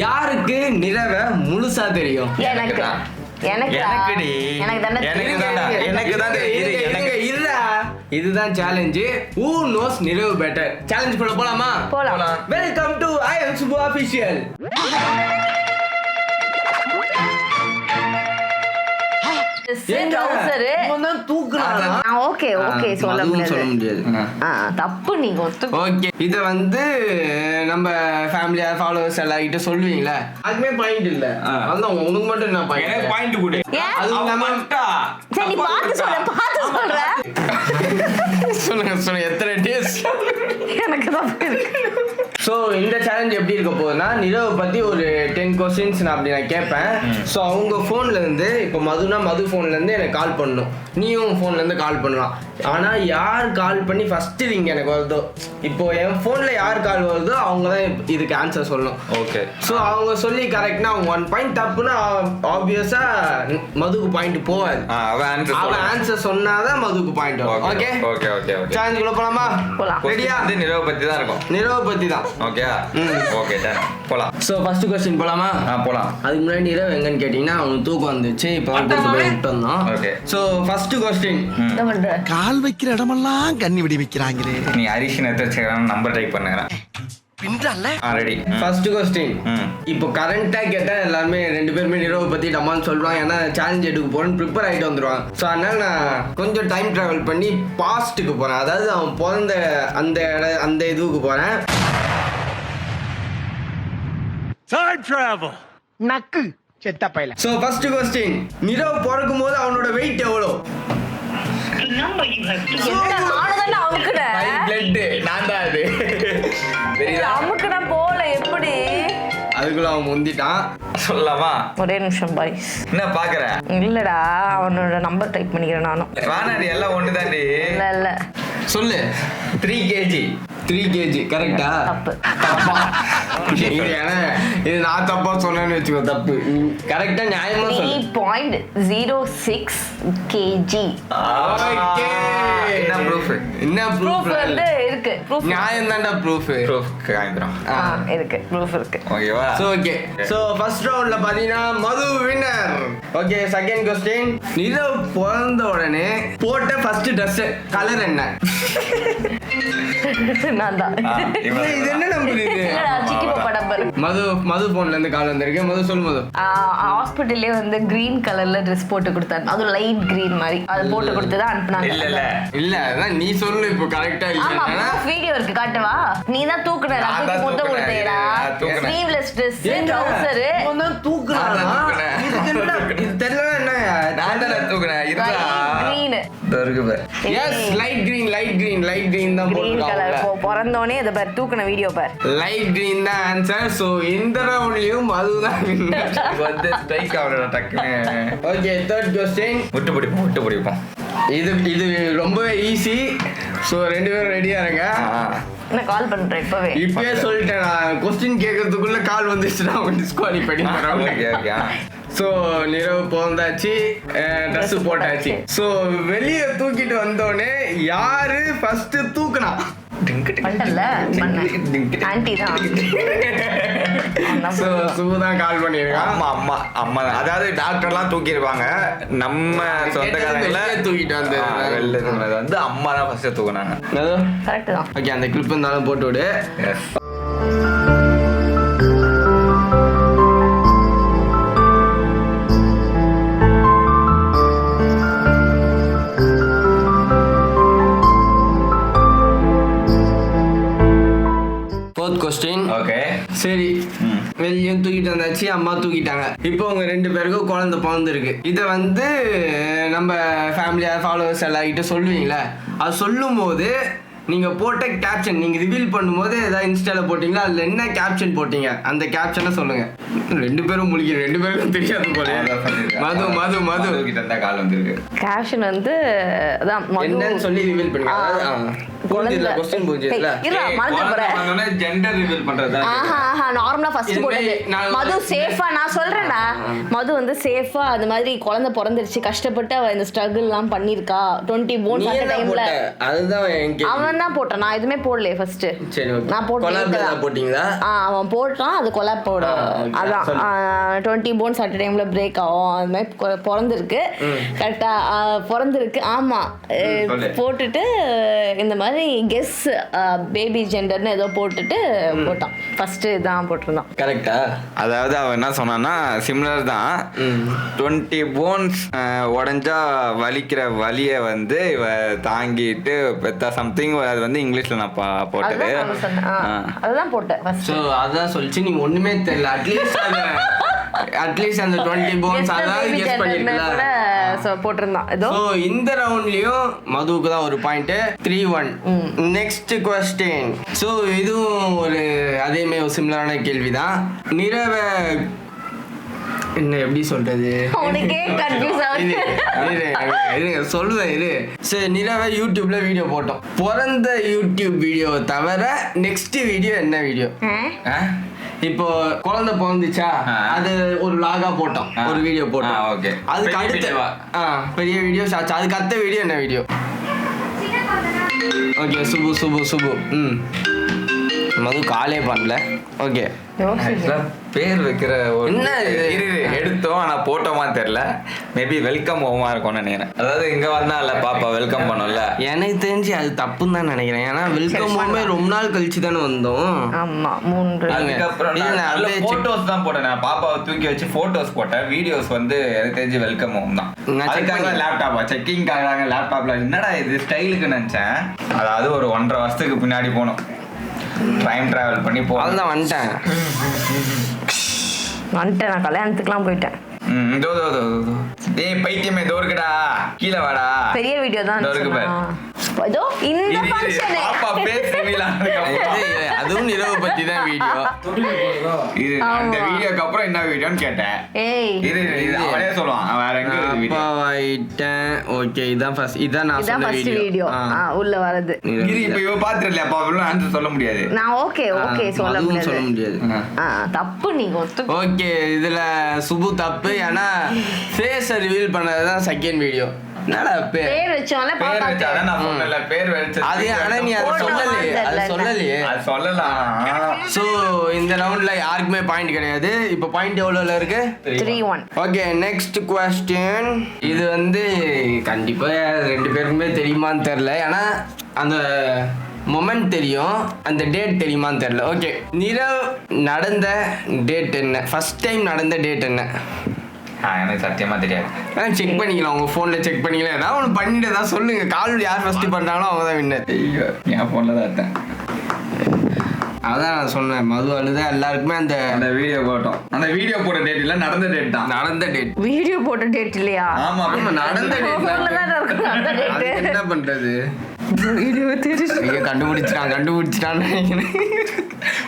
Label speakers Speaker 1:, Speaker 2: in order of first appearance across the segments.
Speaker 1: யாருக்கு நிலவை முழுசா தெரியும்? இதுதான் சேலஞ்சு. Who knows நிலவு better? சேலஞ்ச் பண்ண போலாமா?
Speaker 2: போலாம்.
Speaker 1: Welcome to I am Subbu official.
Speaker 2: தப்பு நீங்க
Speaker 1: ஓகே. இத வந்து நம்ம ஃபேமிலியா ஃபாலோவர்ஸ் எல்லார்கிட்ட சொல்லுவீங்களா? அதுமே பாயிண்ட் இல்ல. அதான் உங்களுக்கு மட்டும் என்ன பாயிண்ட்?
Speaker 3: பாயிண்ட் கூட.
Speaker 1: அது நம்ம
Speaker 2: சரி நீ பாத்து சொல்ற.
Speaker 1: சொல்லுங்க எத்தனை டேஸ்?
Speaker 2: எனக்கு தப்பு இருக்கு.
Speaker 1: ஸோ இந்த சேலஞ்ச் எப்படி இருக்க போகுதுன்னா, நிலவை பற்றி ஒரு 10 கொஸ்டின்ஸ் நான் அப்படி நான் கேட்பேன். ஸோ அவங்க ஃபோன்லேருந்து, இப்போ மது ஃபோன்லேருந்து எனக்கு கால் பண்ணணும், நீயும் ஃபோன்லேருந்து கால் பண்ணலாம். ஆனால் யார் கால் பண்ணி ஃபஸ்ட்டு ரிங் எனக்கு வருதோ, இப்போ என் ஃபோனில் யார் கால் வருதோ அவங்க தான் இதுக்கு ஆன்சர் சொல்லணும்.
Speaker 3: ஓகே.
Speaker 1: ஸோ அவங்க சொல்லி கரெக்ட்னா அவங்க 1 பாயிண்ட் தப்புன்னா ஆப்வியஸாக மதுக்கு பாயிண்ட் போகாது. அவன் ஆன்சர் சொன்னாதான் மதுக்கு பாயிண்ட் வரும். Okay
Speaker 3: okay okay okay.
Speaker 1: சேலஞ்சுக்குள்ள போலாமா?
Speaker 2: போலாம்.
Speaker 1: ரெடியா?
Speaker 3: நிலவை பற்றி தான் இருக்கும்.
Speaker 1: நிலவை பற்றி தான்.
Speaker 3: ஓகே ஓகே டன் போலாம்.
Speaker 1: ஸோ ஃபர்ஸ்ட் கொஸ்டின் போலாமா?
Speaker 3: போலாம்.
Speaker 1: அதுக்கு முன்னாடி நிலவு எங்கன்னு கேட்டீங்கன்னா அவனுக்கு தூக்கம் வந்துச்சு, இப்போ விட்டு வந்தோம்.
Speaker 3: ஓகே.
Speaker 1: ஸோ ஃபர்ஸ்ட் கொஸ்டின்,
Speaker 2: என்ன பண்ற?
Speaker 4: கால் வைக்கிற இடமெல்லாம் கண்ணி விடி வைக்கிறாங்களே.
Speaker 3: நீ ஹரிஷ் நேத்து நம்பர் டைப் பண்ணுறேன்.
Speaker 4: பின்றால
Speaker 3: ரெடி.
Speaker 1: ஃபர்ஸ்ட் கொஸ்டின், இப்போ கரண்டா கேட்டா எல்லாருமே 2 பேருமே நிலவை பத்தி டமான்னு சொல்றாங்க. ஏன்னா சேலஞ்ச் எடுக்க போறேன்னு ப்ரிப்பேர் ஆகிட்டு வந்துருவாங்க. ஸோ அதனால நான் கொஞ்சம் டைம் டிராவல் பண்ணி பாஸ்ட்டுக்கு போறேன். அதாவது அவன் பிறந்த அந்த இதுவுக்கு போறேன்.
Speaker 4: டைம் டிராவல் நக்கு செத்த பையல.
Speaker 1: ஸோ ஃபர்ஸ்ட் கொஸ்டின், நிலவு பிறக்கும் போது அவனோட வெயிட் எவ்வளோ? அதுக்குள்ள அவன் முந்திட்டான்.
Speaker 3: சொல்லலாமா?
Speaker 2: ஒரே நிமிஷம் பாய்.
Speaker 3: என்ன பாக்குற?
Speaker 2: இல்லடா அவனோட நம்பர் டைப் பண்ணிக்கிறேன் நானும்.
Speaker 3: வானாடி எல்லாம் ஒன்று தாண்டி.
Speaker 2: இல்ல
Speaker 1: சொல்லு.
Speaker 3: 3 kg.
Speaker 1: 3 kg கரெக்டா?
Speaker 2: தப்பு.
Speaker 1: இது நான் தப்பா சொன்னேன்னு வச்சுக்கோ, தப்பு. கரெக்டா நியாயமா சொல்லு.
Speaker 2: 3.06 kg.
Speaker 3: என்ன ப்ரூஃப்?
Speaker 1: என்ன ப்ரூஃப்
Speaker 2: வந்து இருக்கு. ப்ரூஃப்
Speaker 1: நியாயம் தான்டா ப்ரூஃப்.
Speaker 3: ப்ரூஃப் காமிக்கிறோம்.
Speaker 2: இருக்கு, ப்ரூஃப் இருக்கு.
Speaker 3: ஓகேவா?
Speaker 1: So okay. சோ ஃபர்ஸ்ட் ரவுண்ட்ல பாத்தீங்கன்னா மது வின்னர். ஓகே, செகண்ட் क्वेश्चन, நிலவு பிறந்த உடனே போட்ட ஃபர்ஸ்ட் Dress கலர் என்ன?
Speaker 2: நான் தான்.
Speaker 1: இது என்ன நம்பர் இது?
Speaker 2: இல்லடா சிக்கி பாப்பா நம்பர்.
Speaker 1: மது போன்ல இருந்து கால் வந்திருக்கு. மது சொல்லு. மது
Speaker 2: ஹாஸ்பிடல்லே வந்து கிரீன் கலர்ல Dress போட்டு கொடுத்தாங்க. அது லைட் கிரீன் மாதிரி. அது போட்டு கொடுத்து தான் அனுப்புனாங்க.
Speaker 1: இல்ல அதான் நீ சொல்லு இப்போ கரெக்ட்டா இல்ல.
Speaker 2: ஆமா, வீடியோ இருக்கு காட்டவா? நீ தான் தூக்குன. அதுக்கு மொத்த கொடுத்தேடா. Sleeveless Dress, trouser.
Speaker 1: நீ தான் தூக்குறானா? இது என்னடா? இது தெரியல என்ன?
Speaker 3: நான் தான் தூக்குறேன். இதுடா
Speaker 2: கிரீன்.
Speaker 3: தருக்கு பே.
Speaker 1: எஸ், லைட் கிரீன் தான் போட்டுருக்காங்க.
Speaker 2: பிறந்தோனே இத பார், தூக்குன வீடியோ பார்.
Speaker 1: லைட் கிரீன் தான் ஆன்சர். சோ இந்த ரவுண்ட்லயும் அதுதான் வின்னர்.
Speaker 3: வந்து ஸ்ட்ரைக் ஆவறடா டக்குனே.
Speaker 1: ஓகே, தேர்ட் क्वेश्चन,
Speaker 3: விட்டு பிடிப்போம்.
Speaker 1: இது ரொம்ப ஈஸி. சோ ரெண்டு பேரும் ரெடியா இருங்க.
Speaker 2: நான் கால் பண்றேன் இப்பவே
Speaker 1: சொல்லிட்டேன். நான் क्वेश्चन கேக்குறதுக்குள்ள கால் வந்துச்சுனா அவங்க டிஸ்குவாலிஃபை பண்ணிடுறாங்க.
Speaker 3: ஓகே.
Speaker 1: சோ நிலவு போந்தாச்சு, Dress போட்டாச்சு. சோ வெளிய தூக்கிட்டு வந்தோடனே யாரு ஃபர்ஸ்ட் தூக்குனா?
Speaker 2: ஆன்ட்டி தான்.
Speaker 1: சோ சுபு தான் கால் பண்ணிருக்கான்.
Speaker 3: அம்மா அதாவது டாக்டர்லாம் தூக்கிடுவாங்க. நம்ம சொந்தக்காரங்கள
Speaker 1: தூக்கிட்டு
Speaker 3: வந்து அம்மா தான் ஃபர்ஸ்ட் தூக்குனாங்க.
Speaker 2: கரெக்ட் தான்.
Speaker 1: ஓகே, அந்த கிளிப் இருந்தாலும் போட்டு விடு. கொஸ்டின்.
Speaker 3: ஓகே,
Speaker 1: சரி, வெளியும் தூக்கிட்டு வந்தாச்சு, அம்மா தூக்கிட்டாங்க. இப்போ உங்க 2 பேருக்கும் குழந்தை பிறந்திருக்கு. இதை வந்து நம்ம ஃபேமிலியா ஃபாலோவர்ஸ் எல்லார்கிட்ட சொல்லுவீங்களா? அது சொல்லும் போது நீங்க போட்ட கேப்ஷன், நீங்க ரிவீல் பண்ணும்போது ஏதாவது இன்ஸ்டால போட்டீங்களா, அதுல என்ன கேப்ஷன் போட்டீங்க அந்த கேப்ஷனை சொல்லுங்க. 2 பேரும் முழிக்க, 2 பேருக்கும் தெரியாது போல. மது
Speaker 3: கிட்ட கால் வந்திருக்கு.
Speaker 2: கேப்ஷன் வந்து அதான்
Speaker 1: என்னன்னு சொல்லி ரிவீல் பண்ணுங்க. கொஸ்டின் புரிஞ்சதுல
Speaker 3: ஜெண்டர் ரிவீல் பண்றது
Speaker 2: நார்மலா ஃபர்ஸ்ட் போட்டது மது சேஃபா. நான் சொல்றேன்டா, மது வந்து சேஃபா அந்த மாதிரி குழந்தை பிறந்துருச்சு, கஷ்டப்பட்டு அவ இந்த ஸ்ட்ரகிள் எல்லாம் பண்ணிருக்கா. 20 போன்ஸ் அந்த டைம்ல
Speaker 1: அதுதான்
Speaker 2: அவன் தான் போட்டான். நான் எதுவுமே போடலையே ஃபர்ஸ்ட். நான்
Speaker 1: போட்டீங்களா?
Speaker 2: அவன் போட்டான், அது கொலாப் போட. அதான் 20 போன்ஸ் அட் டைம்ல பிரேக் ஆகும். அது மாதிரி பிறந்திருக்கு கரெக்டா, பிறந்திருக்கு. ஆமா போட்டுட்டு இந்த மாதிரி கெஸ் பேபி ஜெண்டர்னு ஏதோ போட்டுட்டு போட்டான். ஃபர்ஸ்ட் இதான் போட்டிருந்தான்.
Speaker 1: கரெக்டா?
Speaker 3: அதாவது அவன் என்ன சொன்னான்னா சிமிலர் தான். 20 போன்ஸ் உடஞ்சா வலிக்கிற வலியை வந்து இவ தாங்கிட்டு பெத்தா சம்திங். அது வந்து இங்கிலீஷ்ல நான் போட்டது.
Speaker 2: அதுதான் போட்டேன் ஃபர்ஸ்ட்.
Speaker 1: சோ அதான் சொல்லிச்சு, நீ ஒண்ணுமே தெரியல. அட்லீஸ்ட் அந்த 20 போன்ஸ் அதாவது கெஸ் பண்ணிருக்கலாம்.
Speaker 2: சோ போட்டிருந்தான் ஏதோ.
Speaker 1: சோ இந்த ரவுண்ட்லயும் மதுவுக்கு தான் ஒரு பாயிண்ட். 3-1. Next question. சோ இதுவும் ஒரு அதே மாதிரி ஒரு சிமிலரான கேள்விதான். நிரவ என்ன எப்படி சொல்றது,
Speaker 2: உனக்கே கன்ஃபியூஸ் ஆகுது.
Speaker 1: சொல்லுவேன். சரி, நிரவ யூடியூப்ல வீடியோ போட்டோம். பிறந்த யூடியூப் வீடியோ தவிர நெக்ஸ்ட் வீடியோ என்ன வீடியோ? இப்போ குழந்தை பிறந்துச்சா, அது ஒரு லாகா போட்டோம், ஒரு வீடியோ போட்டோம்.
Speaker 3: ஓகே,
Speaker 1: அதுக்கு அடுத்து பெரிய வீடியோ ஷார்ட்ஸ். அதுக்கு அடுத்த வீடியோ என்ன வீடியோ? ஓகே, சுபு. மது காலே பண்ணல. ஓகே,
Speaker 3: பேர் வைக்கிற
Speaker 1: என்ன
Speaker 3: எடுத்தோம் ஆனா போட்டோமா தெரியல. மேபி வெல்கம் ஹோமா இருக்கும்னு நினைக்கிறேன். அதாவது இங்க வந்தா இல்ல பாப்பா வெல்கம் பண்ணல.
Speaker 1: எனக்கு தெரிஞ்சு அது தப்புன்னு தான் நினைக்கிறேன். ஏன்னா வெல்கம் ஹோமே ரொம்ப நாள் கழிச்சு தானே வந்தோம்.
Speaker 2: ஆமா 3.
Speaker 3: அதுக்கப்புறம் போட்டோஸ் தான் போட்டேன். நான் பாப்பாவை தூக்கி வச்சு போட்டோஸ் போட்டேன். வீடியோஸ் வந்து எனக்கு தெரிஞ்சு வெல்கம் ஹோம் தான். அதுக்காக லேப்டாப்பா செக்கிங்காக லேப்டாப்ல என்னடா இது ஸ்டைலுக்கு நினைச்சேன். அதாவது ஒரு 1.5 வருஷத்துக்கு பின்னாடி போனோம். டைம் டிராவல் பண்ணி
Speaker 1: அதுதான் வந்துட்டேன்.
Speaker 2: நான் கல்யாணத்துக்குலாம் போயிட்டேன்.
Speaker 3: டேய் பைத்தியமே தோர்க்கடா, கீழ வாடா.
Speaker 2: பெரிய வீடியோ தான் இதோ இந்த ஃபங்க்ஷன்.
Speaker 3: பாப்பா பேஸ் ரிவீல் ஆனதுக்கு
Speaker 1: அதுவும் நிரவ பத்தி தான் வீடியோ.
Speaker 3: இது அந்த வீடியோக்கு அப்புறம் என்ன வீடியோன்னு கேட்டேன். இது அவனே சொல்லுவான் வேற எங்க வீடியோ.
Speaker 1: பாவாயிட்டேன். ஓகே, இதான் ஃபர்ஸ்ட். இதான் நான் சொன்ன
Speaker 2: வீடியோ. உள்ள வரது
Speaker 3: இது. இப்போ இவ பாத்துறல அப்ப அவள ஆன்சர் சொல்ல முடியாது.
Speaker 2: நான் ஓகே சொல்ல
Speaker 1: முடியாது.
Speaker 2: தப்பு நீங்க ஒத்து.
Speaker 1: ஓகே, இதுல சுபு தப்பு. ஏன்னா ஃபேஸ் ரிவீல் பண்ணதுதான் செகண்ட் வீடியோ. என்னடா பேர்
Speaker 2: வெச்சோம்ல பாப்பா
Speaker 3: வெச்சால நான் சொன்னல பேர் வெச்சு.
Speaker 1: அது ஆனா நீ அது சொல்லலையே. அது சொல்லலாம். சோ இந்த ரவுண்ட்ல யாருக்குமே பாயிண்ட் கிடையாது. இப்போ பாயிண்ட் எவ்வளவுல இருக்கு?
Speaker 2: 3-1.
Speaker 1: Okay, next question. இது வந்து கண்டிப்பா ரெண்டு பேருக்குமே தெரியுமான்னு தெரியல. ஏன்னா அந்த மொமெண்ட் தெரியும், அந்த டேட் தெரியுமான்னு தெரியல. ஓகே, நிரவ் நடந்த டேட் என்ன? ஃபர்ஸ்ட் டைம் நடந்த டேட் என்ன?
Speaker 3: எனக்கு சத்தியமா தெரியாது.
Speaker 1: செக் பண்ணிக்கலாம், உங்க போன்ல செக் பண்ணிக்கலாம். ஏதாவது ஒன்று பண்ணிட்டு தான் சொல்லுங்க. கால் யார் ஃபர்ஸ்ட் பண்றாங்களோ அவங்க தான் வின்னர்.
Speaker 3: என் போன்ல தான் எடுத்தேன்.
Speaker 1: அதான் நான் சொன்னேன், மது அழுதான் எல்லாருக்குமே அந்த
Speaker 3: வீடியோ போட்டோம். அந்த வீடியோ போட்ட டேட் இல்ல, நடந்த டேட் தான்.
Speaker 1: நடந்த டேட்.
Speaker 2: வீடியோ போட்ட டேட் இல்லையா?
Speaker 3: ஆமா
Speaker 1: நடந்த டேட். என்ன பண்றது?
Speaker 2: வீடியோ தெரியும்.
Speaker 1: கண்டுபிடிச்சிட்டான்னு நினைக்கிறேன்.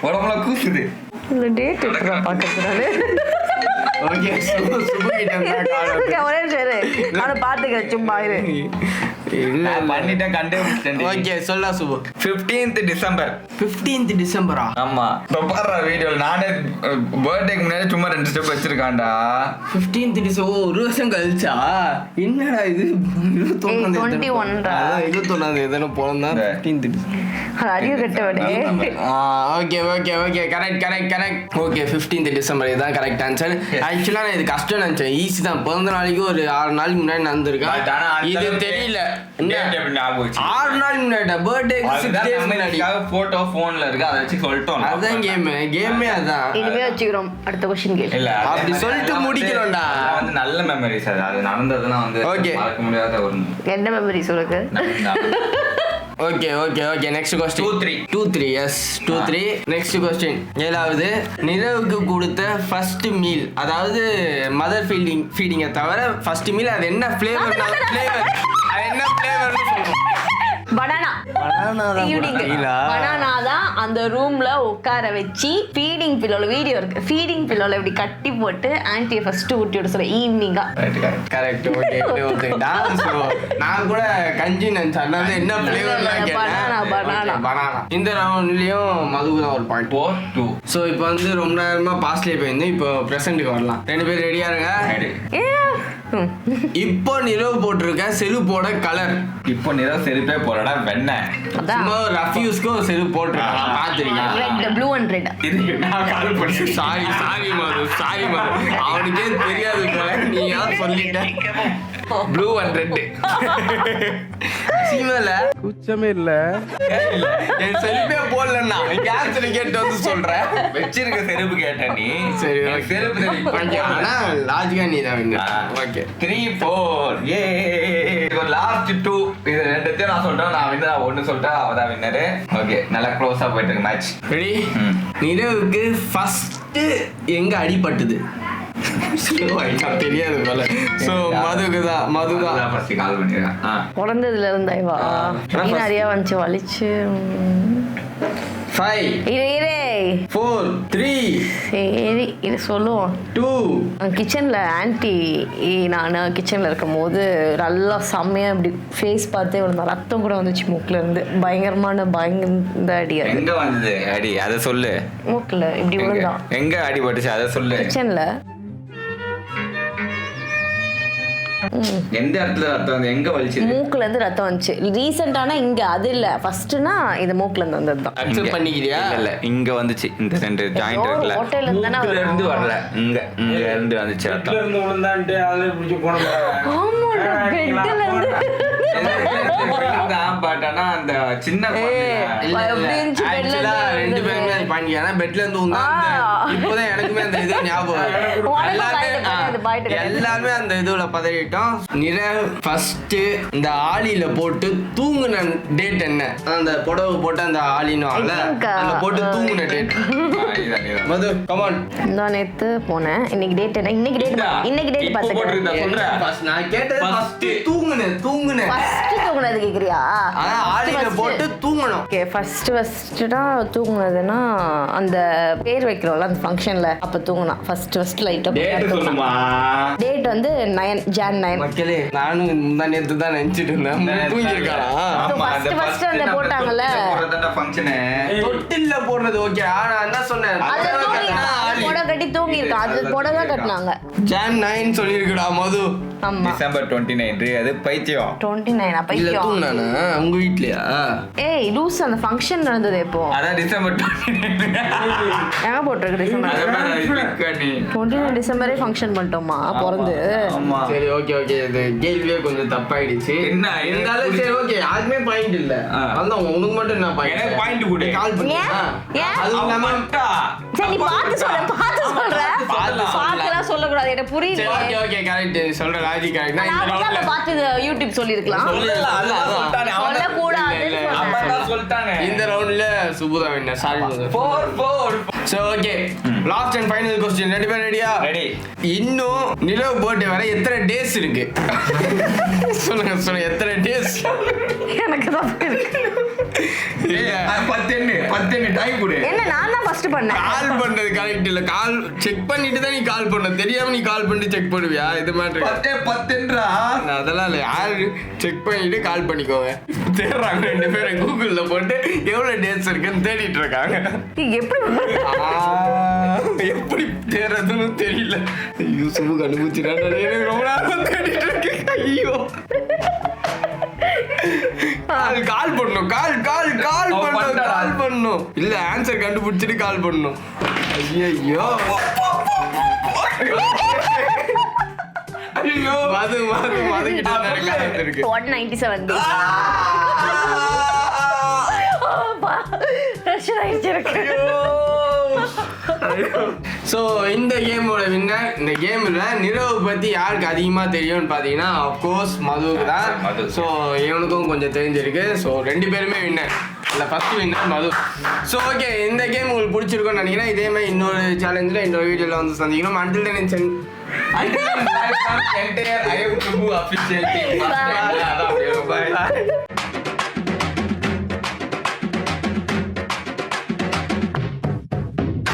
Speaker 3: உடம்புல கூசுது.
Speaker 2: இந்த டேட் எடுத்துறா பாக்குறானே.
Speaker 1: ஓகே, சுபு கிட்ட
Speaker 2: ஒரே சரி நான் பாத்துக்கிறேன், சும்மா இரு.
Speaker 1: இல்ல
Speaker 3: பண்ணிட்டேன், கண்டுபிடிச்சேன்.
Speaker 1: ஓகே சொல்லா சுபு.
Speaker 3: 15th December.
Speaker 1: 15th டிசம்பரா?
Speaker 3: ஆமா, பாரு வீடியோல நானே பர்த்டேக்கு முன்னாடி சும்மா 2 ஸ்டெப் வச்சிருக்கான்டா.
Speaker 1: 15th டிசம்பர் ஒரு வருஷம் கழிச்சா? என்னடா இது? 21 எதனா போனா 15th டிசம்பர்.
Speaker 2: அறிவு கட்டவனே.
Speaker 1: Okay correct. Okay, 15th December இதுதான் கரெக்ட் ஆன்சர். ஆக்சுவலா நான் இது கஷ்டம் நினைச்சேன். ஈஸி தான். பிறந்த நாளைக்கு ஒரு 6 நாளைக்கு முன்னாடி நடந்திருக்கா. இது தெரியல. 6 நாள் முன்னாடி பர்த்டே 6 days முன்னாடி
Speaker 3: போட்டோ போன்ல இருக்கு, அதை வச்சு சொல்லிட்டோம்.
Speaker 1: அதான் கேமே அதான்.
Speaker 2: இனிமே வச்சுக்கிறோம். அடுத்த क्वेश्चन கேளு.
Speaker 3: இல்ல
Speaker 1: அப்படி சொல்லிட்டு முடிக்கிறோம்டா.
Speaker 3: வந்து நல்ல மெமரிஸ். அது நடந்ததுன்னா வந்து மறக்க முடியாத ஒரு
Speaker 2: என்ன மெமரிஸ் உனக்கு?
Speaker 1: Okay next question. 2-3 yes 2-3. Next question. ஏழாவது, நிரவுக்கு கொடுத்த ஃபர்ஸ்ட் மீல், அதாவது மதர் ஃபீடிங்கை தவிர ஃபர்ஸ்ட் மீல், அது என்ன ஃப்ளேவர்? அது என்ன ஃப்ளேவர்னு சொல்லுங்க.
Speaker 2: பனானா ஈவினிங் பனானா தான் அந்த ரூம்ல உட்கார வச்சு ஃபீடிங் பில்லோல வீடியோ இருக்கு. ஃபீடிங் பில்லோல இப்படி கட்டி போட்டு ஆன்ட்டியை ஃபர்ஸ்ட் ஊட்டி விட சொல்ல ஈவினிங்கா.
Speaker 1: கரெக்ட். Okay dance. நான் கூட கஞ்சி நினைச்சேன். அதனால என்ன ஃப்ளேவர்லாம் கேட்டேன். பனானா. இந்த ரவுண்ட்லயும் மதுக்கு தான் ஒரு பாயிண்ட்.
Speaker 3: 4-2.
Speaker 1: ஸோ இப்போ வந்து ரொம்ப நேரமா பாஸ்ட்லேயே போயிருந்து இப்போ ப்ரெசென்ட்டுக்கு வரலாம். 2 பேர் ரெடியா இருங்க. இப்போ நிலவு போட்டிருக்க செருப்போட கலர்.
Speaker 3: இப்போ நிறம் செருப்பே போறடா வெண்ணெய்.
Speaker 1: சும்மா ரஃப்யூஸ்க்கும் செருப்பு போட்டிருக்கேன். பார்த்துருக்கேன்.
Speaker 2: Red blue and red.
Speaker 3: நான் கால் பண்ணி
Speaker 1: சாரி மது. அவனுக்கே தெரியாது போல. நீ யார் சொல்லிட்ட?
Speaker 3: Blue and red.
Speaker 1: சீமல
Speaker 4: குச்சமே இல்ல.
Speaker 1: என் செருப்பே போடலன்னா கேன்சல் கேட்டு வந்து சொல்றேன்.
Speaker 3: வச்சிருக்க செருப்பு கேட்ட நீ.
Speaker 1: சரி
Speaker 3: எனக்கு செருப்பு தெரியும்.
Speaker 1: ஆனா லாஜிக்கா நீ தான் ஓகே
Speaker 3: 3-4. A last 2. இது ரெண்டுத்தையும் நான் சொல்றேன். நான் வந்து நான் ஒன்னு சொல்லிட்டேன். அவதான் வின்னரு. ஓகே நல்லா க்ளோஸா போயிட்டு இருக்கு மேட்ச்.
Speaker 1: ரெடி. நிலவுக்கு ஃபர்ஸ்ட் எங்க அடிபட்டுது? தெரியாது போல. சோ மதுதான்
Speaker 3: ஃபர்ஸ்ட் கால் பண்ணிருக்கேன்.
Speaker 2: பிறந்ததுல இருந்தா இவா நிறைய வந்துச்சு வலிச்சு.
Speaker 1: 5
Speaker 2: இரு
Speaker 1: 4 3
Speaker 2: சரி இது சொல்லுவோம்.
Speaker 1: 2
Speaker 2: கிச்சனில் ஆன்ட்டி நான் கிச்சனில் இருக்கும் போது நல்லா செம்மையாக இப்படி ஃபேஸ் பார்த்தே விழுந்தோம். ரத்தம் கூட வந்துச்சு மூக்கில் இருந்து. பயங்கரமான அடி. அது
Speaker 3: எங்க வந்தது அடி? அதை சொல்லு.
Speaker 2: மூக்கில் இப்படி விழுந்தான்.
Speaker 3: எங்க அடி பட்டுச்சு அதை சொல்லு.
Speaker 2: கிச்சனில்
Speaker 3: எந்த இடத்துல ரத்தம் வந்து எங்க வலிச்சு?
Speaker 2: மூக்குல இருந்து ரத்தம் வந்துச்சு. ரீசெண்டானா இங்க அது இல்ல, ஃபர்ஸ்ட்னா இது மூக்குல இருந்து வந்ததுதான்.
Speaker 1: அக்செப்ட் பண்ணிக்கிறியா?
Speaker 3: இல்ல இங்க வந்துச்சு. இந்த சென்டர் ஜாயிண்ட் இருக்குல,
Speaker 2: ஹோட்டல்ல
Speaker 3: மூக்குல இருந்து வரல, இங்க இருந்து வந்துச்சு ரத்தம்.
Speaker 5: பெட்ல இருந்து விழுந்தான்ட்டு அதுல பிடிச்சு போன.
Speaker 2: ஆமாடா பெட்ல இருந்து
Speaker 3: பட் ஆனா அந்த சின்ன
Speaker 1: ரெண்டு பேருமே பாண்டியா பெட்ல இருந்து இப்போதான் எனக்குமே அந்த இது ஞாபகம். எல்லாருமே அந்த இதுல பதறிட்டோம். நிற ஃபர்ஸ்ட் இந்த ஆளில போட்டு தூங்குன டேட் என்ன? அந்த புடவை போட்டு அந்த ஆளின்னு அந்த போட்டு தூங்குன டேட். மது கமான்.
Speaker 2: நான் நேத்து போனேன். இன்னைக்கு டேட் என்ன? இன்னைக்கு டேட் பாத்துக்கிறேன்.
Speaker 1: நான் கேட்டது ஃபர்ஸ்ட் தூங்குன
Speaker 2: ஃபர்ஸ்ட் தூங்குனது கேக்குறியா?
Speaker 1: ஆளில போட்டு தூங்கணும்.
Speaker 2: ஓகே ஃபர்ஸ்ட்னா தூங்குனதுன்னா அந்த பேர் வைக்கிறோம்ல அந்த ஃபங்க்ஷன்ல அப்ப தூங்குனா ஃபர்ஸ்ட் லைட்டா
Speaker 3: டேட் சொல்லுமா.
Speaker 2: டேட் வந்து 9 Jan 9.
Speaker 1: மக்களே நானும் முந்தா நேத்து தான் நினைச்சிட்டு இருந்தேன். தூங்கிருக்காளா?
Speaker 2: ஃபர்ஸ்ட் அந்த போட்டாங்கல
Speaker 3: போறதா ஃபங்க்ஷன்
Speaker 1: தொட்டில்ல போடுறது ஓகே. ஆனா என்ன சொன்னேன்?
Speaker 2: அது போட கட்டி தூங்கி இருக்கா. அது போட தான் கட்டனாங்க.
Speaker 1: Jan 9 சொல்லிருக்குடா மது.
Speaker 2: ஆமா
Speaker 3: December 29. அது பைத்தியம்.
Speaker 2: 29
Speaker 1: இல்ல தூங்குனானா உங்க வீட்லயா?
Speaker 2: ஏய் லூஸ் அந்த ஃபங்க்ஷன் நடந்தது எப்போ?
Speaker 3: அதான் December 29.
Speaker 2: எங்க போட்டுருக்கு டிசம்பர்? 29 டிசம்பரே ஃபங்க்ஷன் பண்ணிட்டோமா பிறந்து?
Speaker 3: ஆமா
Speaker 1: சரி ஓகே இது கேள்வியே கொஞ்சம் தப்பாயிடுச்சு.
Speaker 3: என்ன
Speaker 1: இருந்தாலும் சரி ஓகே யாருமே பாயிண்ட் இல்ல. அதான் உனக்கு மட்டும் என்ன பாயிண்ட்?
Speaker 3: எனக்கு பாயிண்ட் கொடு.
Speaker 1: கால் பண்ணு. அது நம்ம
Speaker 2: சரி நீ பார்த்து சொல்ற. பாத்துலாம் சொல்ல கூடாது. எனக்கு புரியல.
Speaker 1: சரி ஓகே கரெக்ட் சொல்ற லாஜிக் கரெக்ட். நான் இந்த
Speaker 2: ரவுண்ட்ல பார்த்து யூடியூப் சொல்லி இருக்கலாம். சொல்ல கூடாதுன்னு
Speaker 3: சொல்லிட்டாங்க.
Speaker 1: இந்த ரவுண்ட்ல Subudha winner. Sorry
Speaker 3: 4-4.
Speaker 1: So okay last and final question. Ready பேர் ரெடியா?
Speaker 3: ரெடி.
Speaker 1: இன்னும் நிலவு பர்த்டே வர எத்தனை டேஸ் இருக்கு? சொல்லுங்க எத்தனை டேஸ்?
Speaker 2: எனக்கு தான் இருக்கு.
Speaker 3: 10 டைம் கொடு.
Speaker 2: என்ன நான் தான் ஃபர்ஸ்ட் பண்ணேன்.
Speaker 1: கால் பண்றது கரெக்ட் இல்ல. கால் செக் பண்ணிட்டு தான் நீ கால் பண்ண. தெரியாம நீ கால் பண்ணி செக் பண்ணுவியா? இது மாதிரி
Speaker 3: 10ன்றா.
Speaker 1: அதெல்லாம் இல்ல. யாரு செக் பண்ணிட்டு கால் பண்ணிக்கோங்க. தேடுறாங்க ரெண்டு பேரும் கூகுள்ல போட்டு எவ்வளவு டேட்ஸ் இருக்குன்னு தேடிட்டு இருக்காங்க. எப்படி தேடுறதுன்னு தெரியல. ஐயோ சுபு கண்டுபிடிச்சிடாங்க. ரொம்ப நேரம் தேடிட்டு இருக்கேன். ஐயோ கால் பண்ணணும். கால் பண்ணணும். இல்ல ஆன்சர் கண்டுபிடிச்சிட்டு கால் பண்ணணும். ஐயோ ஐயோ மது கிட்ட இருக்கு 197 days. ஸோ இந்த கேமோட வின்னர். இந்த கேம்ல நிலவு பத்தி யாருக்கு அதிகமா தெரியும்னு பாத்தீங்கன்னா அப்கோர்ஸ் மதுவுக்கு தான். ஸோ இவனுக்கும் கொஞ்சம் தெரிஞ்சிருக்கு. ஸோ ரெண்டு பேருமே வின்னர். இல்லை ஃபர்ஸ்ட் வின்னர் மது. ஸோ ஓகே இந்த கேம் உங்களுக்கு பிடிச்சிருக்கும்னு நினைக்கிறேன். இதே மாதிரி இன்னொரு சேலஞ்சில் இன்னொரு வீடியோவில் வந்து சந்திக்கணும். until then I am Subbu official team.